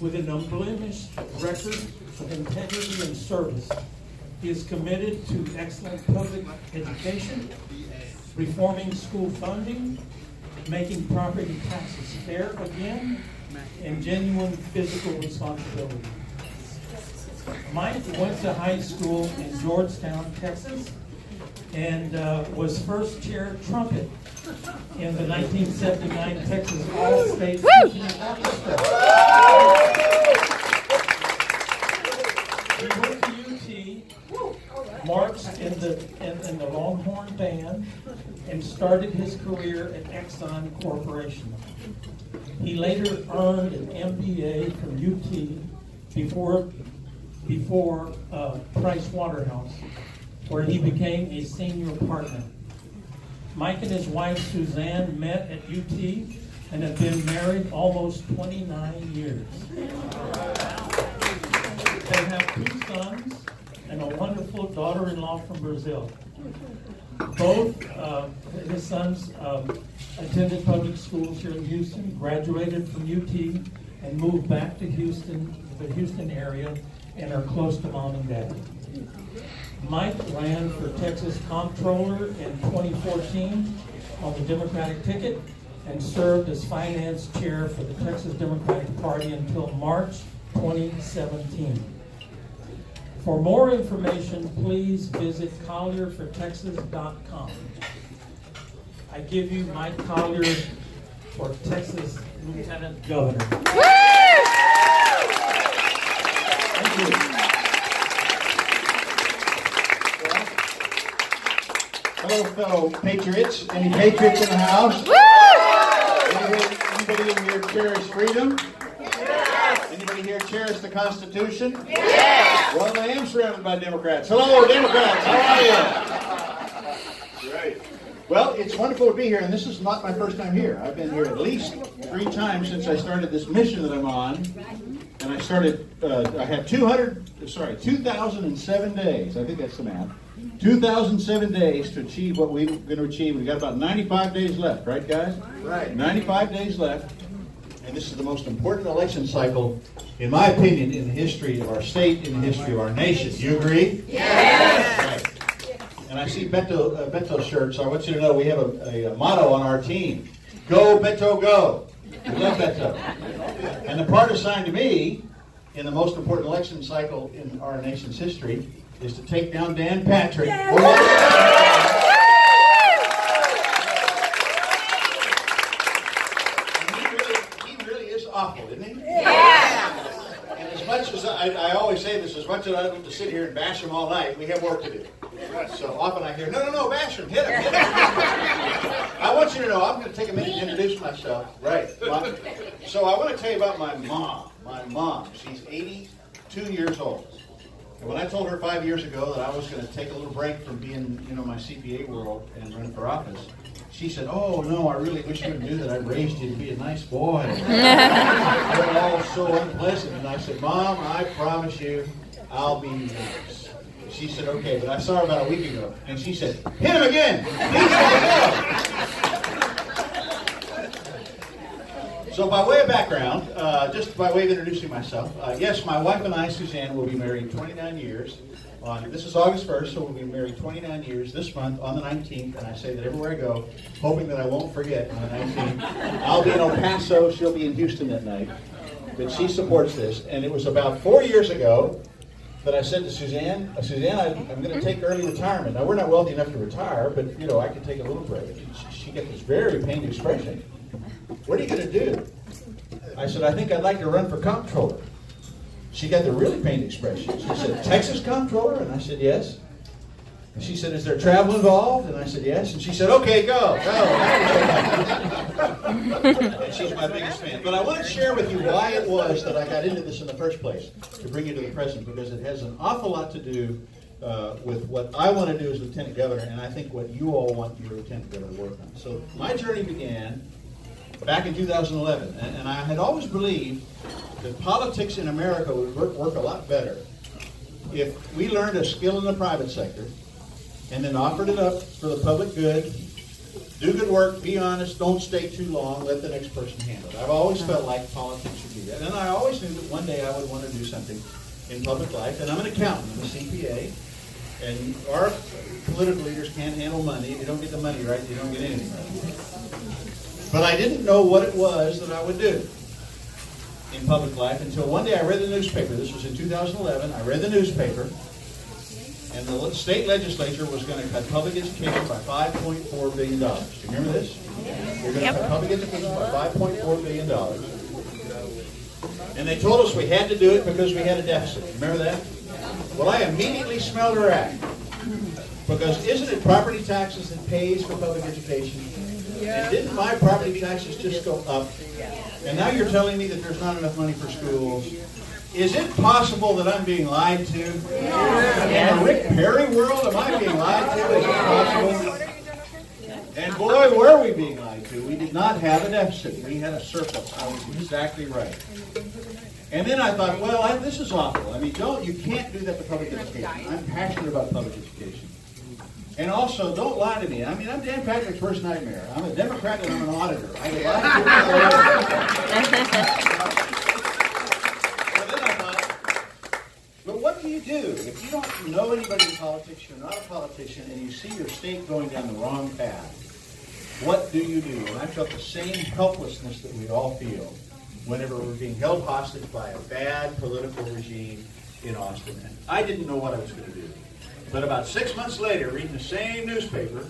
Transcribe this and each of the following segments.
With an unblemished record of integrity and service, he is committed to excellent public education, reforming school funding, making property taxes fair again, and genuine fiscal responsibility. Mike went to high school in Georgetown, Texas, and was first chair trumpet in the 1979 Texas All-State Symphony Orchestra. He went to UT, marched in the Longhorn Band, and started his career at Exxon Corporation. He later earned an MBA from UT before Price Waterhouse, where he became a senior partner. Mike and his wife Suzanne met at UT and have been married almost 29 years. They have 2 sons and a wonderful daughter-in-law from Brazil. Both his sons attended public schools here in Houston, graduated from UT, and moved back to Houston, the Houston area, and are close to mom and dad. Mike ran for Texas Comptroller in 2014 on the Democratic ticket and served as finance chair for the Texas Democratic Party until March 2017. For more information, please visit collierfortexas.com. I give you Mike Collier for Texas Lieutenant Governor. Thank you. Hello, fellow patriots. Any patriots in the house? Anybody in here cherish freedom? Yes. Anybody here cherish the Constitution? Yes. Well, I am surrounded by Democrats. Hello, Democrats. How are you? Great. Well, it's wonderful to be here, and this is not my first time here. I've been here at least 3 times since I started this mission that I'm on. And I started, I had 2,007 days. I think that's the math. 2,007 days to achieve what we're going to achieve. We've got about 95 days left, right, guys? Right. 95 days left. And this is the most important election cycle, in my opinion, in the history of our state, in the history of our nation. You agree? Yes. Right. And I see Beto shirts, so I want you to know we have a motto on our team. Go, Beto, go. We love Beto. And the part assigned to me in the most important election cycle in our nation's history is to take down Dan Patrick. Yeah. He really is awful, isn't he? Yeah. And as much as I always say this, as much as I want to sit here and bash him all night, we have work to do. So often I hear, no, bash him, hit him. I want you to know, I'm going to take a minute to introduce myself. Right. So I want to tell you about my mom. My mom, she's 82 years old. And when I told her 5 years ago that I was going to take a little break from being, my CPA world and run for office, she said, "Oh, no, I really wish you knew that I raised you to be a nice boy." They're all so unpleasant. And I said, "Mom, I promise you I'll be nice." She said, "Okay," but I saw her about a week ago, and she said, "Hit him again! Please let go!" So by way of background, just by way of introducing myself, yes, my wife and I, Suzanne, will be married 29 years. This is August 1st, so we'll be married 29 years this month on the 19th, and I say that everywhere I go, hoping that I won't forget on the 19th. I'll be in El Paso, she'll be in Houston that night, but she supports this. And it was about 4 years ago that I said to Suzanne, I'm going to take early retirement. Now, we're not wealthy enough to retire, but, I can take a little break. She got this very pained expression. "What are you going to do?" I said, "I think I'd like to run for comptroller." She got the really pained expression. She said, "Texas comptroller?" And I said, "Yes." And she said, "Is there travel involved?" And I said, "Yes." And she said, "Okay, go." And she's my biggest fan. But I want to share with you why it was that I got into this in the first place, to bring you to the present, because it has an awful lot to do with what I want to do as Lieutenant Governor, and I think what you all want your Lieutenant Governor to work on. So my journey began back in 2011, and I had always believed that politics in America would work a lot better if we learned a skill in the private sector and then offered it up for the public good Do good work, be honest, don't stay too long, let the next person handle it. I've always felt like politics should do that. And I always knew that one day I would want to do something in public life. And I'm an accountant, I'm a CPA. And our political leaders can't handle money. If you don't get the money right, you don't get anything right. But I didn't know what it was that I would do in public life until one day I read the newspaper. This was in 2011. I read the newspaper. And the state legislature was going to cut public education by $5.4 billion. Do you remember this? We're going to cut public education by $5.4 billion. And they told us we had to do it because we had a deficit. Remember that? Well, I immediately smelled a rat. Because isn't it property taxes that pays for public education? And didn't my property taxes just go up? And now you're telling me that there's not enough money for schools. Is it possible that I'm being lied to? In the Rick Perry world, am I being lied to? Is it possible? And boy, were we being lied to. We did not have a deficit. We had a surplus. I was exactly right. And then I thought, well, this is awful. I mean, you can't do that to public education. I'm passionate about public education. And also, don't lie to me. I mean, I'm Dan Patrick's worst nightmare. I'm a Democrat and I'm an auditor. I get lied to. But what do you do if you don't know anybody in politics, you're not a politician, and you see your state going down the wrong path? What do you do? And I felt the same helplessness that we all feel whenever we're being held hostage by a bad political regime in Austin. And I didn't know what I was going to do. But about 6 months later, reading the same newspaper,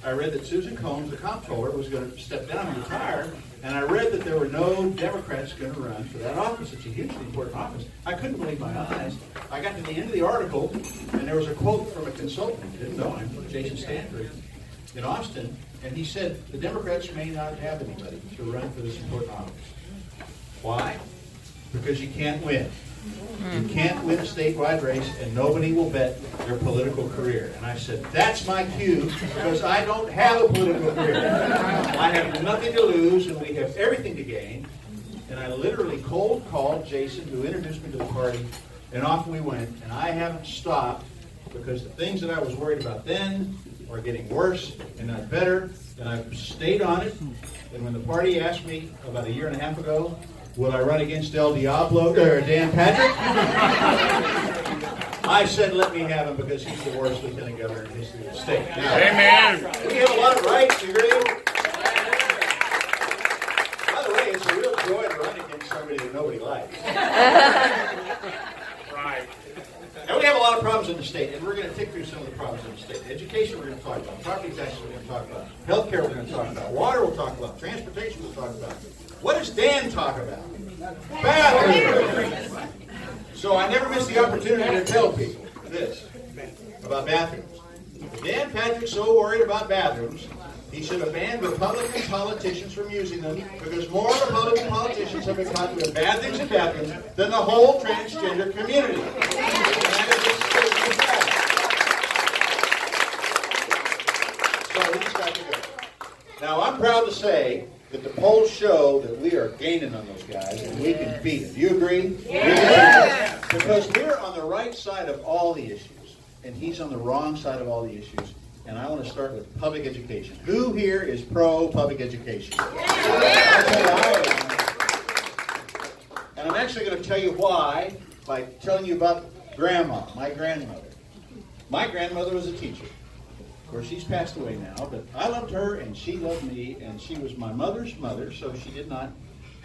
I read that Susan Combs, the comptroller, was going to step down and retire. And I read that there were no Democrats going to run for that office. It's a hugely important office. I couldn't believe my eyes. I got to the end of the article, and there was a quote from a consultant, didn't know him, Jason Stanford, in Austin, and he said, the Democrats may not have anybody to run for this important office. Why? Because you can't win. You can't win a statewide race, and nobody will bet their political career. And I said, that's my cue, because I don't have a political career. I have nothing to lose, and we have everything to gain. And I literally cold called Jason, who introduced me to the party, and off we went. And I haven't stopped, because the things that I was worried about then are getting worse and not better. And I've stayed on it. And when the party asked me about a year and a half ago, will I run against El Diablo or Dan Patrick? I said, let me have him because he's the worst lieutenant governor in the history of the state. Now, amen. We have a lot of rights, you agree? By the way, it's a real joy to run against somebody that nobody likes. Right. And we have a lot of problems in the state, and we're going to tick through some of the problems in the state. Education we're going to talk about. Property taxes we're going to talk about. Healthcare we're going to talk about. Water we'll talk about. Transportation we'll talk about. What does Dan talk about? Bathrooms. So I never miss the opportunity to tell people this about bathrooms. If Dan Patrick's so worried about bathrooms, he should have banned Republican politicians from using them, because more Republican politicians have been caught doing bad things in bathrooms than the whole transgender community. So we just got to go. Now I'm proud to say that the polls show that we are gaining on those guys and we can beat them. Do you agree? Yeah. Because we're on the right side of all the issues, and he's on the wrong side of all the issues. And I want to start with public education. Who here is pro-public education? Yeah. And I'm actually going to tell you why by telling you about Grandma, my grandmother. My grandmother was a teacher. Of course, she's passed away now, but I loved her and she loved me, and she was my mother's mother, so she did not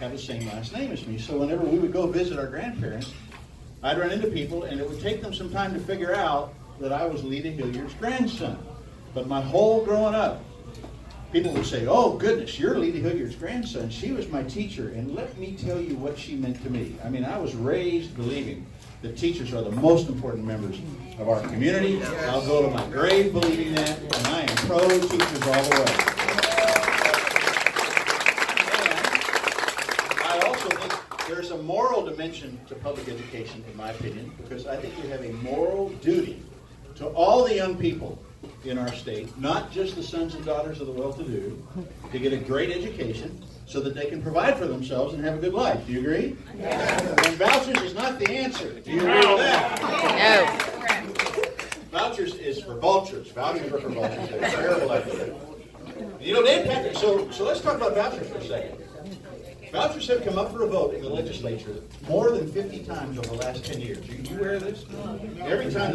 have the same last name as me. So whenever we would go visit our grandparents, I'd run into people, and it would take them some time to figure out that I was Lita Hilliard's grandson. But my whole growing up, people would say, oh, goodness, you're Lita Hilliard's grandson. She was my teacher, and let me tell you what she meant to me. I mean, I was raised believing that teachers are the most important members of our community. I'll go to my grave believing that, and I am pro-teachers all the way. And I also think there's a moral dimension to public education, in my opinion, because I think we have a moral duty to all the young people in our state, not just the sons and daughters of the well-to-do, to get a great education so that they can provide for themselves and have a good life. Do you agree? Yeah. And vouchers is not the answer. Do you agree with that? No. Vouchers is for vultures. Vouchers are for vultures. They're a terrible idea. You know, Dan Patrick, so let's talk about vouchers for a second. Vouchers have come up for a vote in the legislature more than 50 times over the last 10 years. You aware of this? Every time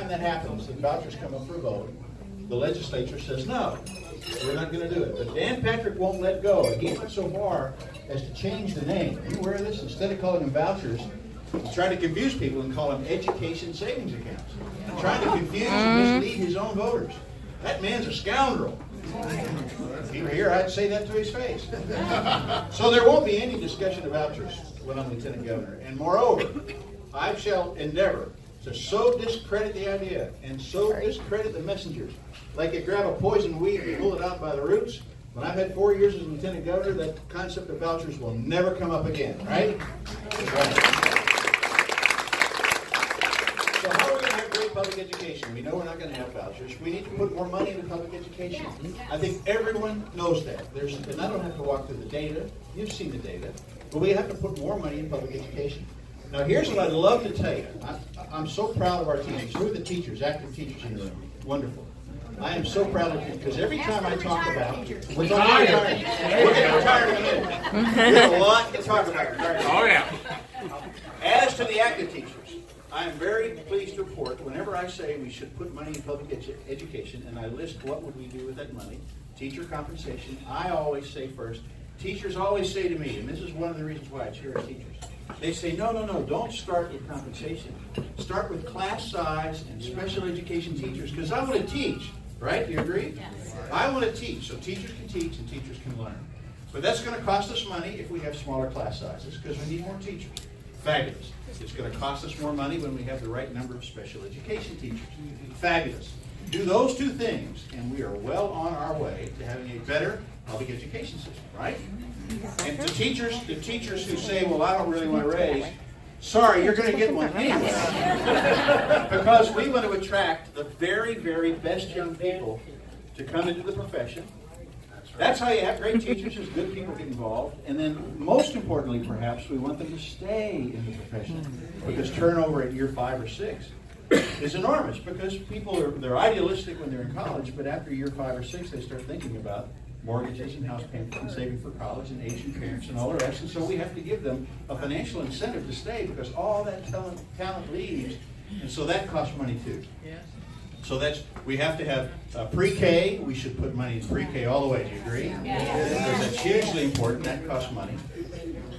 that happens, the vouchers come up for a vote, the legislature says, no, we're not going to do it. But Dan Patrick won't let go. And he went so far as to change the name. You aware of this? Instead of calling them vouchers, he's trying to confuse people and call them education savings accounts. He's trying to confuse and mislead his own voters. That man's a scoundrel. If he were here, I'd say that to his face. So there won't be any discussion of vouchers when I'm lieutenant governor. And moreover, I shall endeavor to so discredit the idea and so discredit the messengers. Like you grab a poison weed and pull it out by the roots. When I've had 4 years as lieutenant governor, that concept of vouchers will never come up again, right? So how are we going to have great public education? We know we're not going to have vouchers. We need to put more money into public education. I think everyone knows that. And I don't have to walk through the data. You've seen the data. But we have to put more money in public education. Now here's what I'd love to tell you. I'm so proud of our teachers. Who are the teachers, active teachers in the room? Wonderful. I am so proud of you because every time I talk about we're getting retired in a minute. We have a lot to talk about. Oh yeah. As to the active teachers, I am very pleased to report that whenever I say we should put money in public education and I list what would we do with that money, teacher compensation, I always say first, teachers always say to me, and this is one of the reasons why I cherish teachers, they say, no, don't start with compensation. Start with class size and special education teachers because I want to teach, right? Do you agree? Yes. I want to teach, so teachers can teach and teachers can learn. But that's going to cost us money if we have smaller class sizes because we need more teachers. Fabulous. It's going to cost us more money when we have the right number of special education teachers. Fabulous. Do those two things, and we are well on our way to having a better public education system, right? And the teachers who say, well, I don't really want to raise, sorry, you're going to get one anyway. Because we want to attract the very, very best young people to come into the profession. That's how you have great teachers, is good people get involved. And then, most importantly, perhaps, we want them to stay in the profession. Because turnover at year 5 or 6 is enormous. Because people they're idealistic when they're in college, but after year 5 or 6, they start thinking about mortgages and house payments and saving for college and aging parents and all the rest. And so we have to give them a financial incentive to stay because all that talent leaves. And so that costs money too. Yes. So we have to have pre-K. We should put money in pre-K all the way. Do you agree? Yes. Because that's hugely important. That costs money.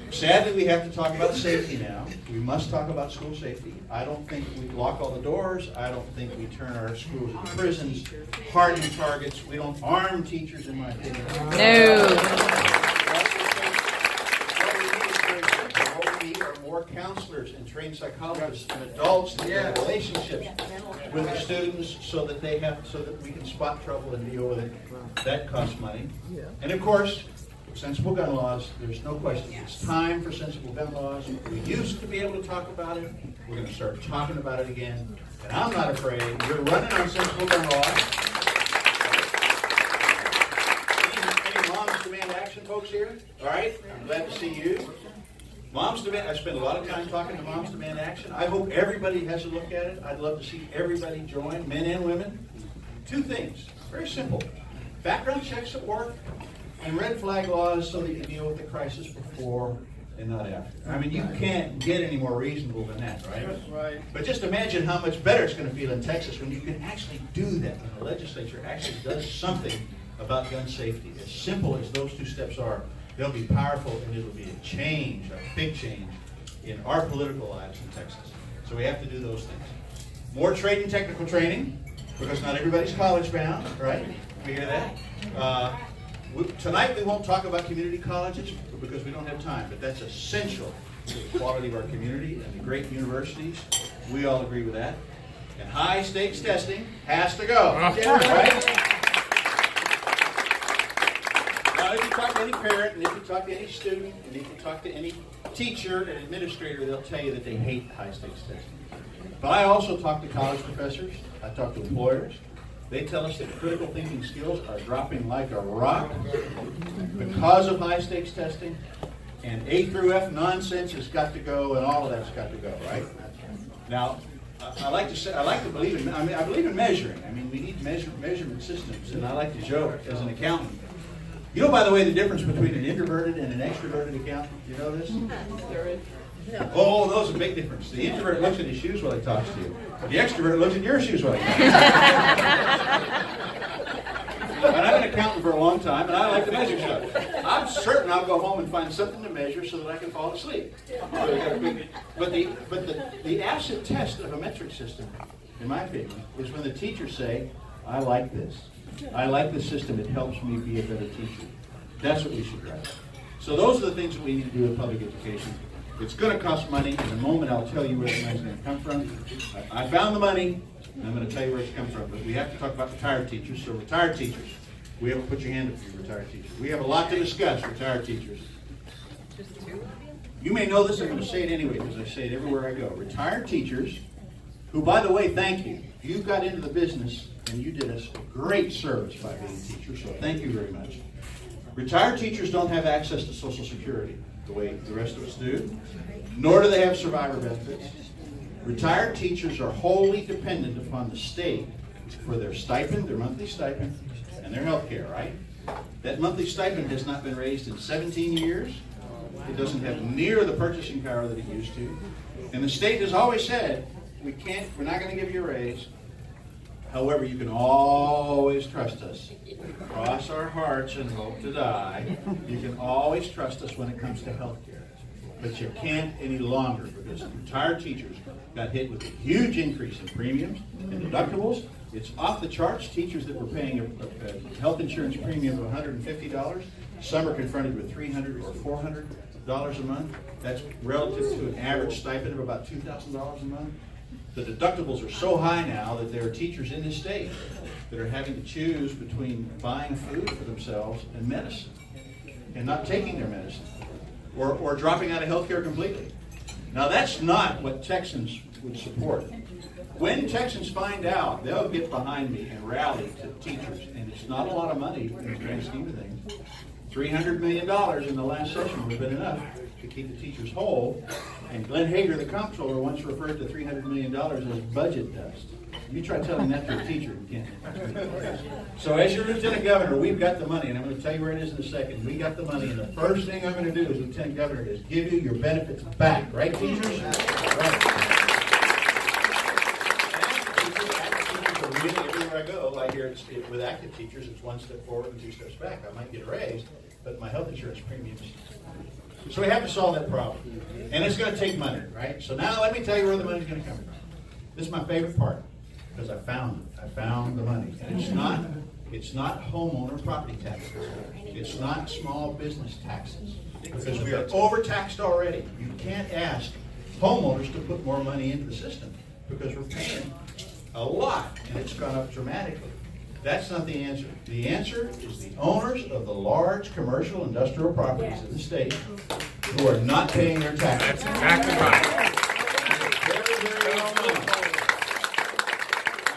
Sadly, we have to talk about safety now. We must talk about school safety. I don't think we lock all the doors. I don't think we turn our schools into prisons, harden targets. We don't arm teachers, in my opinion. No. What we need are more counselors and trained psychologists and adults that have relationships with the students so that we can spot trouble and deal with it. That costs money. And of course, sensible gun laws, there's no question. It's time for sensible gun laws. We used to be able to talk about it. We're going to start talking about it again. And I'm not afraid. We're running on sensible gun laws. Any Moms Demand Action folks here? All right? I'm glad to see you. Moms Demand, I spend a lot of time talking to Moms Demand Action. I hope everybody has a look at it. I'd love to see everybody join, men and women. 2 things. Very simple. Background checks at work. And red flag laws so that you deal with the crisis before and not after. I mean, you can't get any more reasonable than that, right? Right. But just imagine how much better it's going to feel in Texas when you can actually do that, when the legislature actually does something about gun safety. As simple as those 2 steps are, they'll be powerful and it'll be a change, a big change in our political lives in Texas. So we have to do those things. More trade and technical training, because not everybody's college bound, right? We hear that? Tonight we won't talk about community colleges because we don't have time, but that's essential to the quality of our community and the great universities. We all agree with that. And high stakes testing has to go. Right? Now, if you talk to any parent, and if you talk to any student, and if you talk to any teacher and administrator, they'll tell you that they hate high stakes testing. But I also talk to college professors. I talk to employers. They tell us that critical thinking skills are dropping like a rock because of high-stakes testing, and A through F nonsense has got to go, and all of that's got to go, right? Now, I like to say, I believe in, I believe in measuring. I mean, we need measurement systems, and I like to joke as an accountant. You know, by the way, the difference between an introverted and an extroverted accountant? You know this? No. Oh, those are a big difference. The introvert looks at his shoes while he talks to you. The extrovert looks at your shoes while he talks to you. And I'm an accountant for a long time, and I like to measure stuff. I'm certain I'll go home and find something to measure so that I can fall asleep. But the acid test of a metric system, in my opinion, is when the teachers say, I like this. I like this system. It helps me be a better teacher. That's what we should drive. So those are the things that we need to do in public education. It's going to cost money. In a moment, I'll tell you where the money's going to come from. I found the money, and I'm going to tell you where it's come from. But we have to talk about retired teachers. So retired teachers, we have to put your hand up for your retired teachers. We have a lot to discuss, retired teachers. You may know this. I'm going to say it anyway because I say it everywhere I go. Retired teachers, who, by the way, thank you. You got into the business, and you did us a great service by being teachers, so thank you very much. Retired teachers don't have access to Social Security the way the rest of us do, nor do they have survivor benefits. Retired teachers are wholly dependent upon the state for their stipend, their monthly stipend, and their health care, right? That monthly stipend has not been raised in 17 years. It doesn't have near the purchasing power that it used to. And the state has always said, we're not going to give you a raise. However, you can always trust us. Cross our hearts and hope to die. You can always trust us when it comes to health care. But you can't any longer because retired teachers got hit with a huge increase in premiums and deductibles. It's off the charts. Teachers that were paying a health insurance premium of $150, some are confronted with $300 or $400 a month. That's relative to an average stipend of about $2,000 a month. The deductibles are so high now that there are teachers in this state that are having to choose between buying food for themselves and medicine and not taking their medicine or dropping out of health care completely. Now that's not what Texans would support. When Texans find out, they'll get behind me and rally to teachers, and it's not a lot of money in the grand scheme of things. $300 million in the last session would have been enough to keep the teachers whole. And Glenn Hager, the comptroller, once referred to $300 million as budget dust. You try telling that to a teacher, you can't. So as your lieutenant governor, we've got the money, and I'm going to tell you where it is in a second. We got the money, and the first thing I'm going to do as lieutenant governor is give you your benefits back. Right, teachers? Right. Everywhere I go, I hear with active teachers, it's one step forward and two steps back. I might get a raise, but my health insurance premiums. So we have to solve that problem. And it's going to take money, right? So now let me tell you where the money's going to come from. This is my favorite part, because I found it. I found the money. And it's not homeowner property taxes. It's not small business taxes. Because we are overtaxed already. You can't ask homeowners to put more money into the system because we're paying a lot, and it's gone up dramatically. That's not the answer. The answer is the owners of the large commercial industrial properties in the state who are not paying their taxes. That's exactly right. Very, very well known. Now,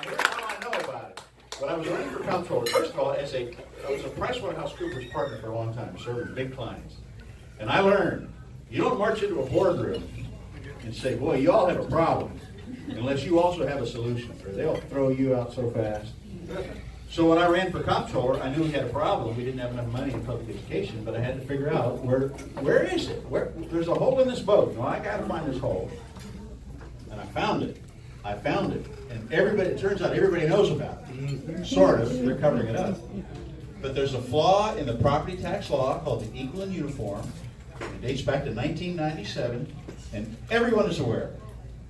here's how I know about it. When I was running for comptroller, first of all, I was a PricewaterhouseCoopers partner for a long time, serving big clients. And I learned, you don't march into a boardroom and say, boy, you all have a problem, unless you also have a solution, or they'll throw you out so fast. So when I ran for comptroller, I knew we had a problem. We didn't have enough money in public education, but I had to figure out where is it? There's a hole in this boat. No, I got to find this hole. And I found it. And it turns out everybody knows about it. Sort of. They're covering it up. But there's a flaw in the property tax law called the Equal and Uniform. It dates back to 1997, and everyone is aware of it.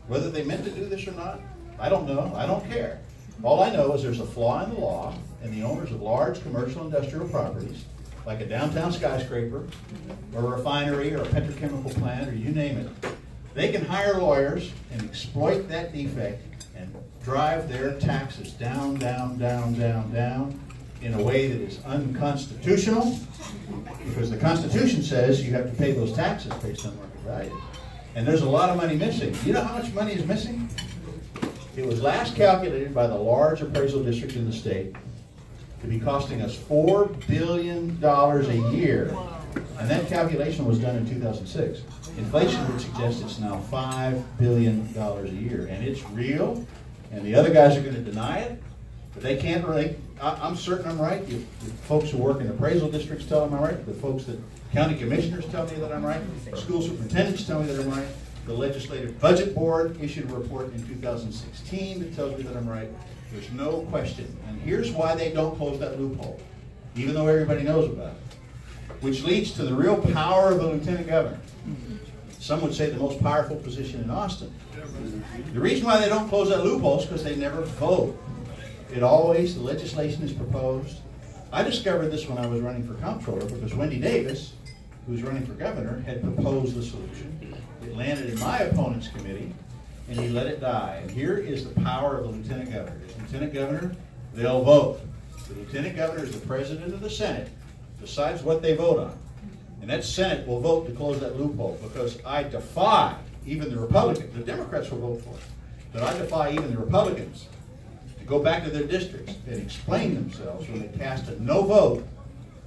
Whether they meant to do this or not, I don't know. I don't care. All I know is there's a flaw in the law, and the owners of large commercial industrial properties, like a downtown skyscraper, or a refinery, or a petrochemical plant, or you name it, they can hire lawyers and exploit that defect and drive their taxes down, down, down, down, down in a way that is unconstitutional, because the Constitution says you have to pay those taxes based on market value. And there's a lot of money missing. You know how much money is missing? It was last calculated by the large appraisal districts in the state to be costing us $4 billion a year And that calculation was done in 2006. Inflation would suggest it's now $5 billion a year. And it's real, and the other guys are going to deny it, but they can't really. I'm certain I'm right. The folks who work in appraisal districts tell them I'm right. The folks that county commissioners tell me that I'm right. School superintendents tell me that I'm right. The Legislative Budget Board issued a report in 2016 that tells me that I'm right. There's no question. And here's why they don't close that loophole, even though everybody knows about it, which leads to the real power of the lieutenant governor. Some would say the most powerful position in Austin. The reason why they don't close that loophole is because they never vote. The legislation is proposed. I discovered this when I was running for comptroller because Wendy Davis, who was running for governor, had proposed the solution. It landed in my opponent's committee, and he let it die. And here is the power of the lieutenant governor. As lieutenant governor, they'll vote. The lieutenant governor is the president of the Senate, decides what they vote on. And that Senate will vote to close that loophole because I defy even the Republicans. The Democrats will vote for it. But I defy even the Republicans to go back to their districts and explain themselves when they cast a no vote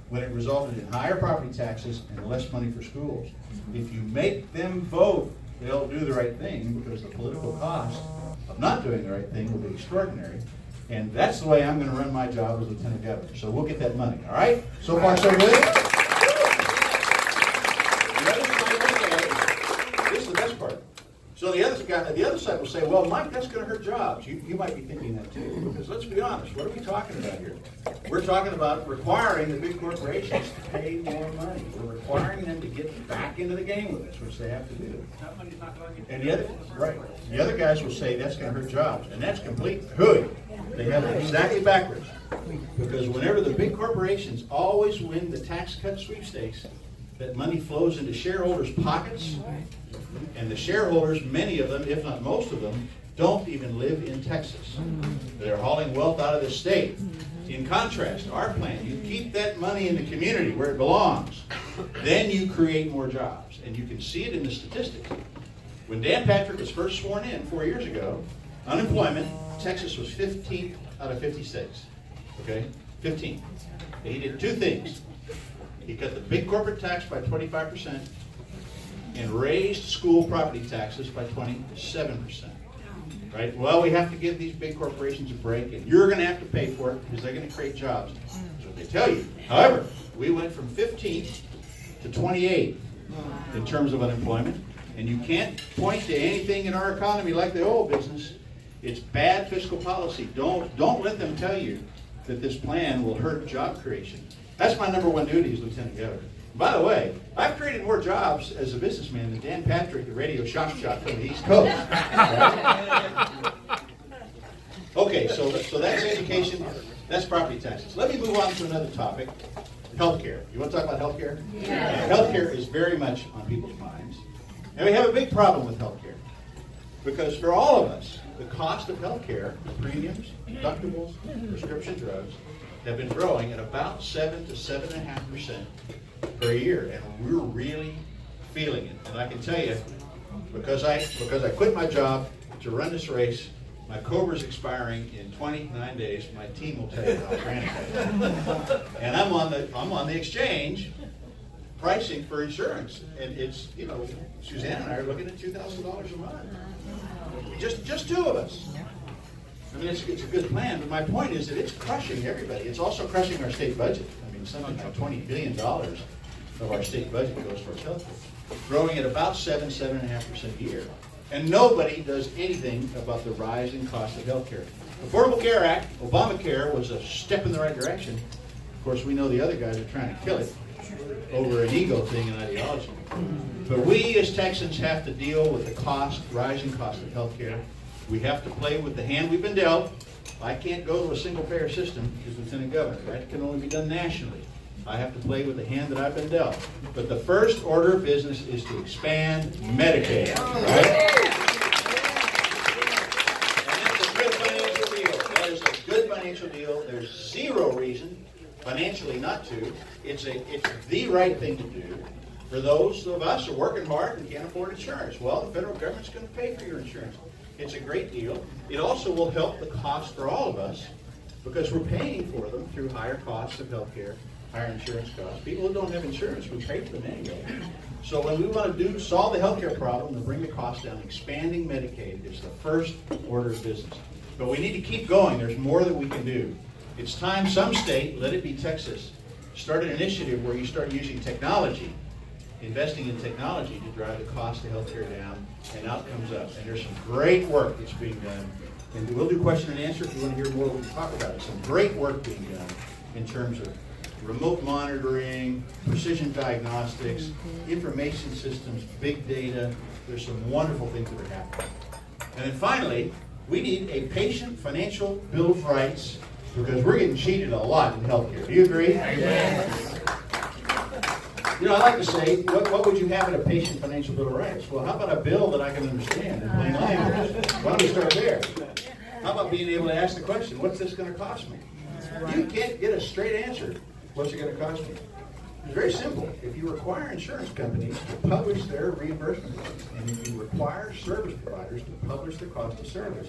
when it resulted in higher property taxes and less money for schools. If you make them vote, they'll do the right thing because the political cost of not doing the right thing will be extraordinary. And that's the way I'm going to run my job as lieutenant governor. So we'll get that money, all right? So far, so good? This is the best part. So the other side will say, well, Mike, that's going to hurt jobs. You might be thinking that too. Because let's be honest, what are we talking about here? We're talking about requiring the big corporations to pay more money. We're requiring them to get back into the game with us, which they have to do. And the other guys will say that's going to hurt jobs. And that's complete hooey. They have it exactly backwards. Because whenever the big corporations always win the tax cut sweepstakes, that money flows into shareholders' pockets. And the shareholders, many of them, if not most of them, don't even live in Texas. They're hauling wealth out of the state. In contrast, our plan, you keep that money in the community where it belongs. Then you create more jobs. And you can see it in the statistics. When Dan Patrick was first sworn in 4 years ago, unemployment, Texas was 15th out of 50 states. Okay? 15. And he did two things. He cut the big corporate tax by 25% and raised school property taxes by 27%. Right? Well, we have to give these big corporations a break, and you're going to have to pay for it because they're going to create jobs. That's what they tell you. However, we went from 15th to 28th in terms of unemployment, and you can't point to anything in our economy like the oil business. It's bad fiscal policy. Don't let them tell you that this plan will hurt job creation. That's my number one duty as lieutenant governor. By the way, I've created more jobs as a businessman than Dan Patrick, the radio shock jock from the East Coast. Right? Okay, so that's education, that's property taxes. Let me move on to another topic, healthcare. You want to talk about healthcare? Yeah. Healthcare is very much on people's minds. And we have a big problem with healthcare. Because for all of us, the cost of healthcare, premiums, deductibles, prescription drugs, have been growing at about 7 to 7.5% per year, and we're really feeling it. And I can tell you, because I quit my job to run this race, my COBRA's expiring in 29 days. My team will tell you how frantic I am. And I'm on the exchange pricing for insurance, and it's, you know, Suzanne and I are looking at $2,000 a month. Just two of us. I mean, it's a good plan, but my point is that it's crushing everybody. It's also crushing our state budget. I mean, something like $20 billion of our state budget goes towards health care, growing at about 7.5% a year. And nobody does anything about the rising cost of health care. Affordable Care Act, Obamacare, was a step in the right direction. Of course, we know the other guys are trying to kill it over an ego thing and ideology. But we as Texans have to deal with the rising cost of health care. We have to play with the hand we've been dealt. I can't go to a single-payer system as lieutenant governor. That can only be done nationally. I have to play with the hand that I've been dealt. But the first order of business is to expand Medicaid. Right? And that's a good financial deal. That is a good financial deal. There's zero reason financially not to. It's the right thing to do for those of us who are working hard and can't afford insurance. Well, the federal government's going to pay for your insurance. It's a great deal. It also will help the cost for all of us because we're paying for them through higher costs of health care higher insurance costs. People who don't have insurance, we pay for them anyway. So when we want to solve the healthcare problem and bring the cost down, expanding Medicaid is the first order of business. But we need to keep going. There's more that we can do. It's time some state, let it be Texas, start an initiative where you start using technology, investing in technology to drive the cost of healthcare down and outcomes up. And there's some great work that's being done. And we'll do question and answer if you want to hear more, we can talk about it. Some great work being done in terms of remote monitoring, precision diagnostics, information systems, big data. There's some wonderful things that are happening. And then finally, we need a patient financial bill of rights because we're getting cheated a lot in healthcare. Do you agree? Yes. You know, I like to say, what would you have in a patient financial bill of rights? Well, how about a bill that I can understand in plain language? Why don't we start there? How about being able to ask the question, what's this going to cost me? You can't get a straight answer. What's it going to cost me? It's very simple. If you require insurance companies to publish their reimbursement rates, and if you require service providers to publish the cost of service,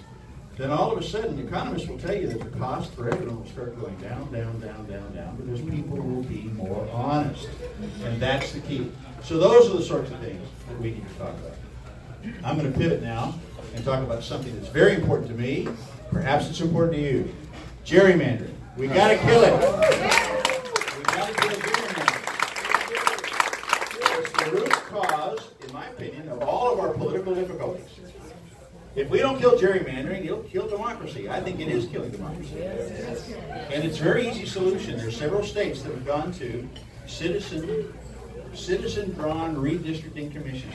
then all of a sudden economists will tell you that the cost for everyone will start going down, down, down, down, down, because people will be more honest. And that's the key. So those are the sorts of things that we need to talk about. I'm going to pivot now and talk about something that's very important to me. Perhaps it's important to you. Gerrymandering. We got to kill it. We got to kill gerrymandering. It's the root cause, in my opinion, of all of our political difficulties. If we don't kill gerrymandering, it'll kill democracy. I think it is killing democracy. And it's a very easy solution. There are several states that have gone to citizen-drawn redistricting commissions.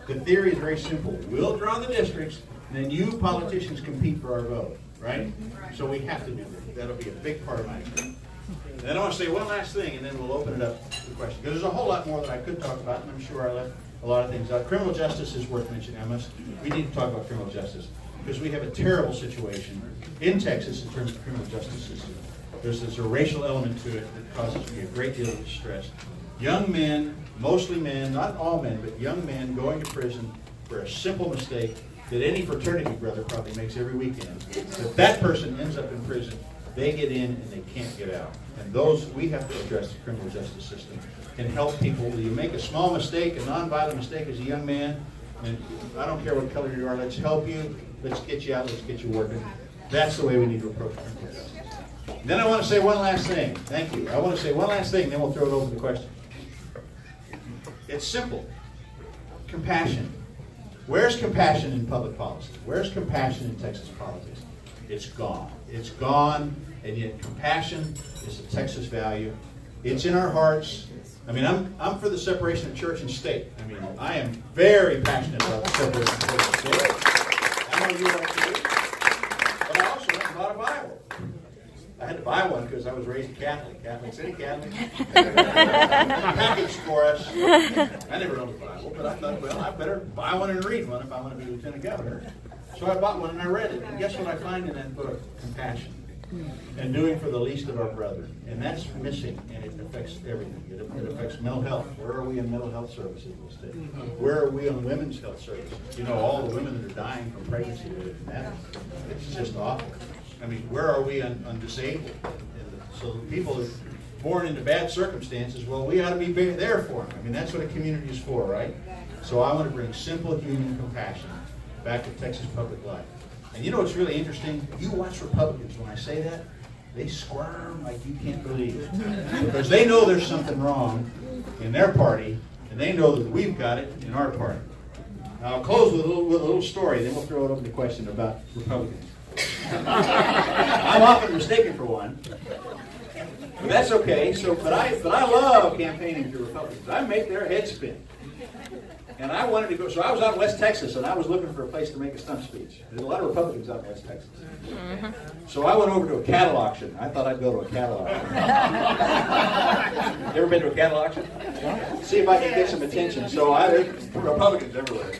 The theory is very simple. We'll draw the districts, and then you politicians compete for our vote, right? So we have to do that. That'll be a big part of my experience. And then I want to say one last thing, and then we'll open it up to questions. Because there's a whole lot more that I could talk about, and I'm sure I left a lot of things out. Criminal justice is worth mentioning. We need to talk about criminal justice because we have a terrible situation in Texas in terms of criminal justice system. There's a racial element to it that causes me a great deal of distress. Young men, mostly men, not all men, but young men going to prison for a simple mistake that any fraternity brother probably makes every weekend. If that person ends up in prison, they get in and they can't get out. And those, we have to address the criminal justice system and help people. You make a small mistake, a nonviolent mistake as a young man, and I don't care what color you are, let's help you, let's get you out, let's get you working. That's the way we need to approach criminal justice. Then I want to say one last thing. Thank you. I want to say one last thing, then we'll throw it over to questions. It's simple. Compassion. Where's compassion in public policy? Where's compassion in Texas politics? It's gone. It's gone, and yet compassion is a Texas value. It's in our hearts. I mean, I'm for the separation of church and state. I mean, I am very passionate about the separation of church and state. I know you are too. But I also went and bought a Bible. I had to buy one because I was raised Catholic. Catholic City Catholic. Package for us. I never owned a Bible, but I thought, well, I better buy one and read one if I want to be lieutenant governor. So I bought one and I read it. And guess what I find in that book? Compassion. And doing for the least of our brethren. And that's missing, and it affects everything. It affects mental health. Where are we in mental health services in the state? Where are we on women's health services? You know, all the women that are dying from pregnancy, it's just awful. I mean, where are we on disabled? So the people that are born into bad circumstances, well, we ought to be there for them. I mean, that's what a community is for, right? So I want to bring simple human compassion back to Texas public life. And you know what's really interesting? You watch Republicans, when I say that, they squirm like you can't believe. Because they know there's something wrong in their party, and they know that we've got it in our party. Now, I'll close with a little story, then we'll throw it over to the question about Republicans. I'm often mistaken for one. But that's okay. But I love campaigning for Republicans. I make their heads spin. And I wanted to go, so I was out in West Texas, and I was looking for a place to make a stump speech. There's a lot of Republicans out in West Texas. So I went over to a cattle auction. I thought I'd go to a cattle auction. You ever been to a cattle auction? See if I can get some attention. So there's Republicans everywhere.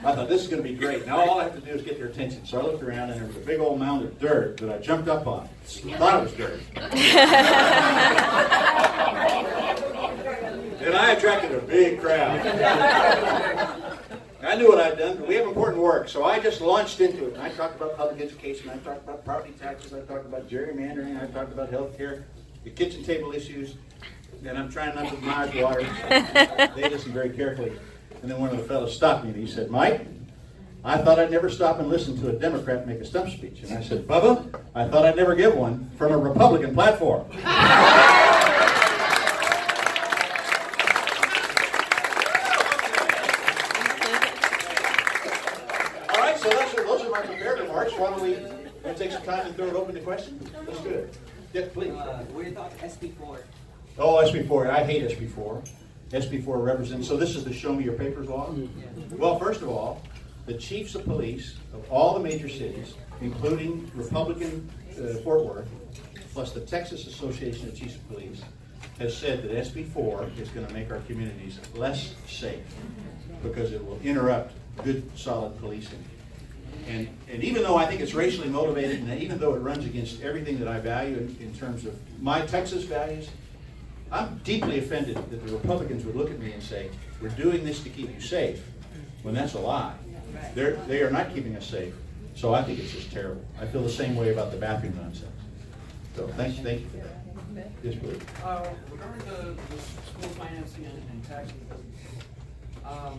I thought, this is going to be great. Now all I have to do is get their attention. So I looked around, and there was a big old mound of dirt that I jumped up on. Thought it was dirt. And I attracted a big crowd. I knew what I'd done, but we have important work, so I just launched into it. And I talked about public education, I talked about property taxes, I talked about gerrymandering, I talked about health care, the kitchen table issues. and I'm trying not to dodge water. They listen very carefully. And then one of the fellows stopped me and he said, Mike, I thought I'd never stop and listen to a Democrat make a stump speech. And I said, Bubba, I thought I'd never give one from a Republican platform. All right, so those are my prepared remarks. Why don't we take some time and throw it open to questions? Let's do it. Yeah, please. What do you thought SB4? Oh, SB4. I hate SB4. SB4 represents, so this is the show me your papers law? Well, first of all, the chiefs of police of all the major cities, including Republican Fort Worth, plus the Texas Association of Chiefs of Police, has said that SB4 is going to make our communities less safe because it will interrupt good, solid policing. And even though I think it's racially motivated, and even though it runs against everything that I value in terms of my Texas values, I'm deeply offended that the Republicans would look at me and say, we're doing this to keep you safe, when that's a lie. They are not keeping us safe. So I think it's just terrible. I feel the same way about the bathroom nonsense. So thank you for that. Yes, please. Regarding the school financing and taxes, now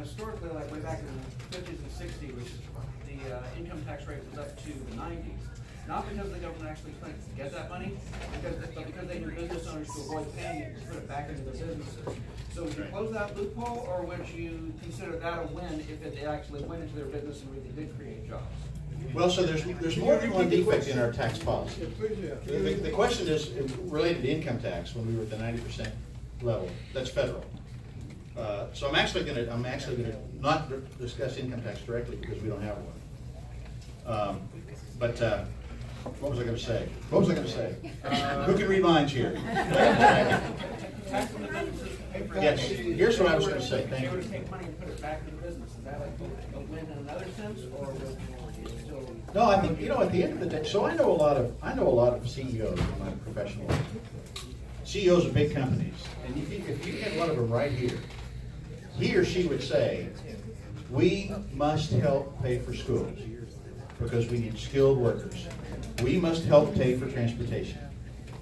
historically, like way back in the 50s and 60s, the income tax rate was up to the 90s. Not because the government actually couldn't get that money, but because they knew business owners to avoid paying it to put it back into their businesses. So would you close that loophole, or would you consider that a win if it actually went into their business and really did create jobs? Well, so there's more than one defect in our tax policy. The question is related to income tax when we were at the 90% level. That's federal. So I'm actually going to not discuss income tax directly because we don't have one. What was I going to say? Who can read minds here? Yes. Here's what I was going to say. Thank you. If they were to take money and put it back in the business, is that like a win in another sense, or would it still? No, I think at the end of the day. So I know a lot of CEOs in my professional life. CEOs of big companies, and if you had one of them right here, he or she would say, we must help pay for schools because we need skilled workers. We must help pay for transportation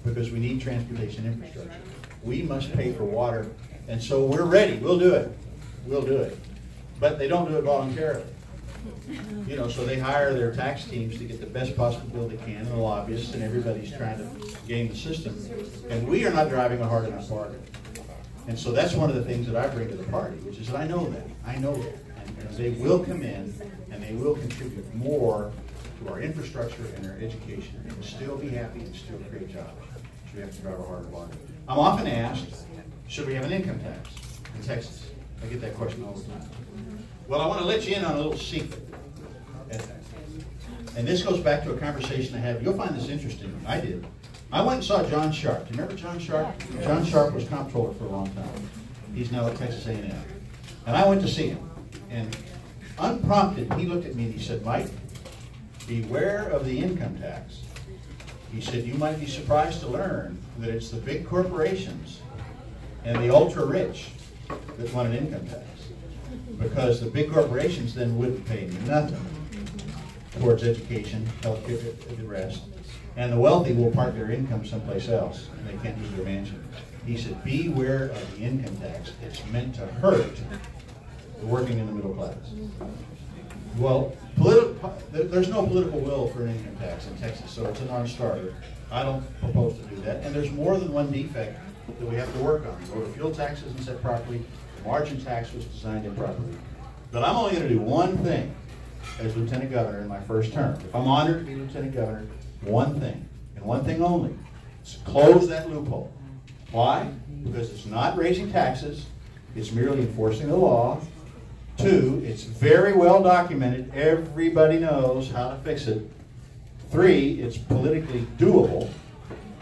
because we need transportation infrastructure. We must pay for water, and so we're ready. We'll do it. But they don't do it voluntarily. So they hire their tax teams to get the best possible bill they can, and the lobbyists, and everybody's trying to game the system. And we are not driving a hard enough bargain. And so that's one of the things that I bring to the party, which is that I know that. And they will come in, and they will contribute more to our infrastructure and our education, and still be happy and still create jobs. So we have to drive a harder bargain. I'm often asked, should we have an income tax in Texas? I get that question all the time. Well, I want to let you in on a little secret. And this goes back to a conversation I had. You'll find this interesting. I did. I went and saw John Sharp. Do you remember John Sharp? John Sharp was comptroller for a long time. He's now at Texas A&M. And I went to see him. And unprompted, he looked at me and he said, Mike, beware of the income tax. He said, you might be surprised to learn that it's the big corporations and the ultra-rich that want an income tax. Because the big corporations then wouldn't pay nothing towards education, health care, and the rest. And the wealthy will park their income someplace else, and they can't use their mansion. He said, beware of the income tax. It's meant to hurt the working in the middle class. Well, there's no political will for an income tax in Texas, so it's a non-starter. I don't propose to do that. And there's more than one defect that we have to work on. The motor fuel tax isn't set properly. The margin tax was designed improperly. But I'm only going to do one thing as Lieutenant Governor in my first term. If I'm honored to be Lieutenant Governor, one thing, and one thing only, is close that loophole. Why? Because it's not raising taxes. It's merely enforcing the law. 2, it's very well documented. Everybody knows how to fix it. 3, it's politically doable.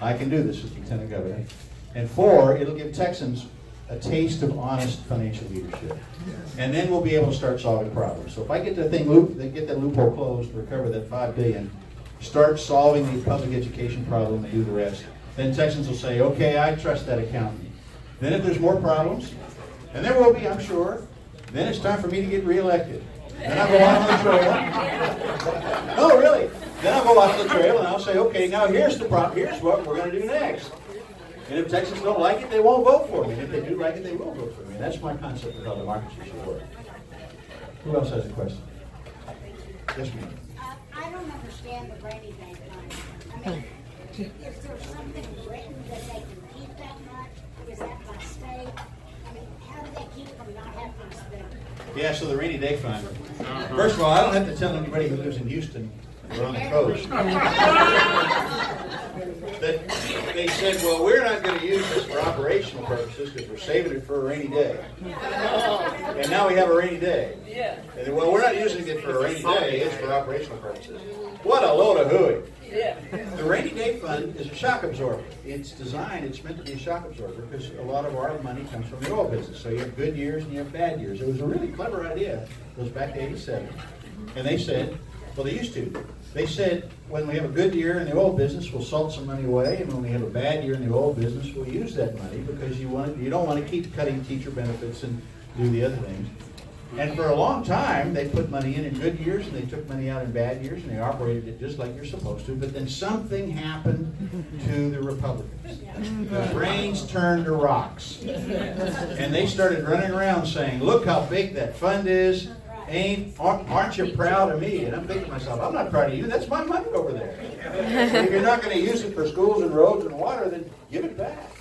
I can do this as Lieutenant Governor. And 4, it'll give Texans a taste of honest financial leadership. And then we'll be able to start solving problems. So if I get that get that loophole closed, recover that $5 billion, start solving the public education problem and do the rest, then Texans will say, okay, I trust that accountant. Then if there's more problems, and there will be, I'm sure, then it's time for me to get reelected. Then I'll go off the trail. No, really. Then I'll go off the trail and I'll say, okay, now here's the problem. Here's what we're going to do next. And if Texans don't like it, they won't vote for me. And if they do like it, they will vote for me. And that's my concept of how democracy should work. Who else has a question? Yes, ma'am. I don't understand the rainy day fund. I mean, is there something written that they can keep that much? Is that by state? I mean, how do they keep from not having to spend it? Yeah, so the rainy day fund. First of all, I don't have to tell anybody who lives in Houston or on the coast that they said, well, we're not going to use this for operational purposes because we're saving it for a rainy day. And now we have a rainy day. And well, we're not using it for a rainy day, it's for operational purposes. What a load of hooey. The rainy day fund is a shock absorber. It's designed, it's meant to be a shock absorber because a lot of our money comes from the oil business. So you have good years and you have bad years. It was a really clever idea. It goes back to 87. And they said, well, they used to. They said, when we have a good year in the oil business, we'll salt some money away, and when we have a bad year in the oil business, we'll use that money because you don't want to keep cutting teacher benefits and do the other things. And for a long time, they put money in good years, and they took money out in bad years, and they operated it just like you're supposed to. But then something happened to the Republicans. The brains turned to rocks. And they started running around saying, look how big that fund is. Aren't you proud of me? And I'm thinking to myself, I'm not proud of you. That's my money over there. If you're not going to use it for schools and roads and water, then give it back.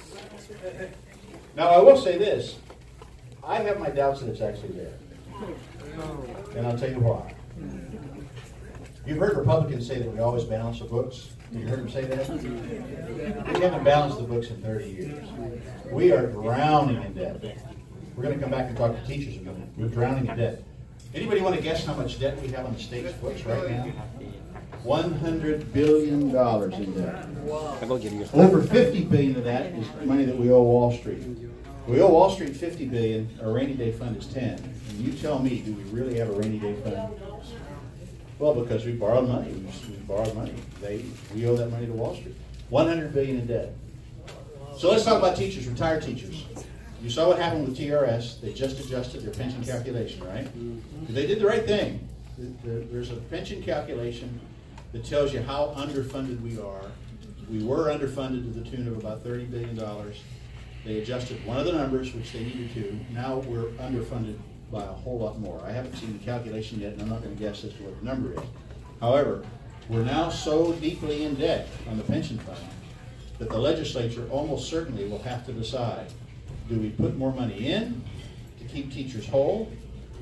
Now, I will say this. I have my doubts that it's actually there. And I'll tell you why. You've heard Republicans say that we always balance the books. Have you heard them say that? We haven't balanced the books in 30 years. We are drowning in debt. We're going to come back and talk to teachers again. We're drowning in debt. Anybody want to guess how much debt we have on the state's books right now? $100 billion in debt. Over $50 billion of that is money that we owe Wall Street. We owe Wall Street $50 billion. Our rainy day fund is 10. And you tell me, do we really have a rainy day fund? Well, because we borrowed money. We borrowed money. We owe that money to Wall Street. $100 billion in debt. So let's talk about teachers, retired teachers. You saw what happened with TRS. They just adjusted their pension calculation, right? They did the right thing. There's a pension calculation that tells you how underfunded we are. We were underfunded to the tune of about $30 billion. They adjusted one of the numbers, which they needed to. Now we're underfunded by a whole lot more. I haven't seen the calculation yet, and I'm not going to guess as to what the number is. However, we're now so deeply in debt on the pension fund that the legislature almost certainly will have to decide, do we put more money in to keep teachers whole,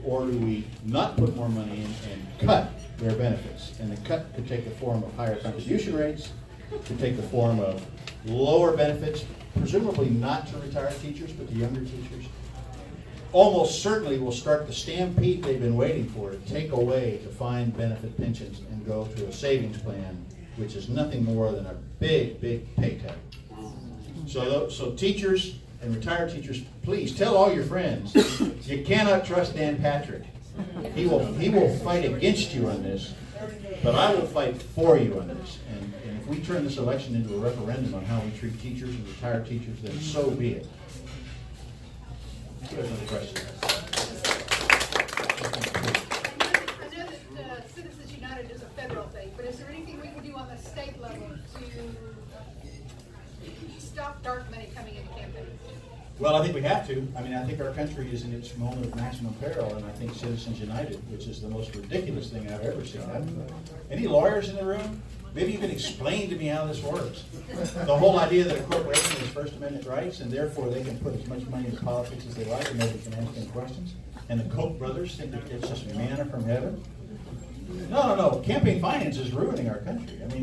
or do we not put more money in and cut their benefits? And the cut could take the form of higher contribution rates, could take the form of lower benefits, presumably not to retired teachers, but to younger teachers. Almost certainly will start the stampede they've been waiting for, to take away defined benefit pensions and go to a savings plan, which is nothing more than a big, big pay tag. So teachers and retired teachers, please tell all your friends, you cannot trust Dan Patrick. He will fight against you on this, but I will fight for you on this. And if we turn this election into a referendum on how we treat teachers and retired teachers, then so be it. Who has another question? I know that Citizens United is a federal thing, but is there anything we can do on the state level to stop dark money coming into campaigns? Well, I think we have to. I mean, I think our country is in its moment of maximum peril, and I think Citizens United, which is the most ridiculous thing I've ever seen. Any lawyers in the room? Maybe you can explain to me how this works. The whole idea that a corporation has First Amendment rights, and therefore they can put as much money into politics as they like, and nobody can ask any questions. And the Koch brothers think that it's just manna from heaven. No. Campaign finance is ruining our country. I mean,